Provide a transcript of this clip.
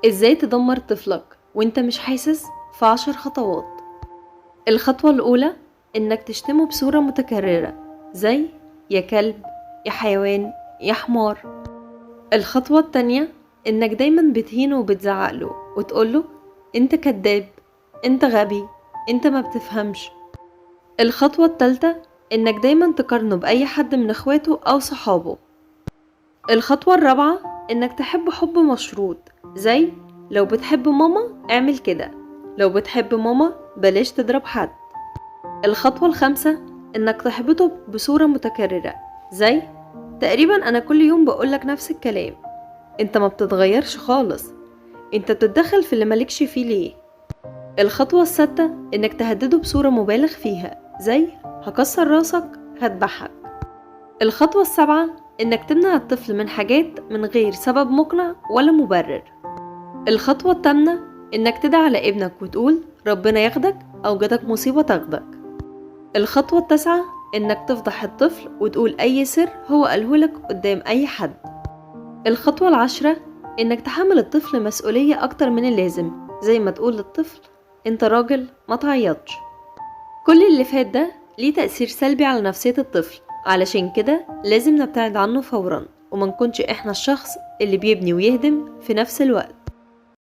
ازاي تدمر طفلك وانت مش حاسس في 10 خطوات. الخطوة الأولى انك تشتمه بصورة متكررة زي يا كلب، يا حيوان، يا حمار. الخطوة التانية انك دايما بتهينه وبتزعقله وتقوله انت كداب، انت غبي، انت ما بتفهمش. الخطوة التالتة انك دايما تقارنه بأي حد من اخواته او صحابه. الخطوة الرابعة انك تحب حب مشروط زي لو بتحب ماما اعمل كده، لو بتحب ماما بلاش تضرب حد. الخطوة الخامسة انك تحبطه بصورة متكررة زي تقريبا انا كل يوم بقولك نفس الكلام، انت ما بتتغيرش خالص، انت بتتدخل في اللي مالكش فيه ليه. الخطوة السادسة انك تهدده بصورة مبالغ فيها زي هكسر راسك، هذبحك. الخطوة السابعة انك تمنع الطفل من حاجات من غير سبب مقنع ولا مبرر. الخطوة الثامنة انك تدعي على ابنك وتقول ربنا ياخدك او جاتك مصيبة تاخدك. الخطوة التاسعة انك تفضح الطفل وتقول اي سر هو قالهولك قدام اي حد. الخطوة العاشرة انك تحمل الطفل مسؤولية اكتر من اللازم، زي ما تقول للطفل انت راجل ما تعيطش. كل اللي فات ده ليه تأثير سلبي على نفسية الطفل، علشان كده لازم نبتعد عنه فورا وما نكونش احنا الشخص اللي بيبني ويهدم في نفس الوقت.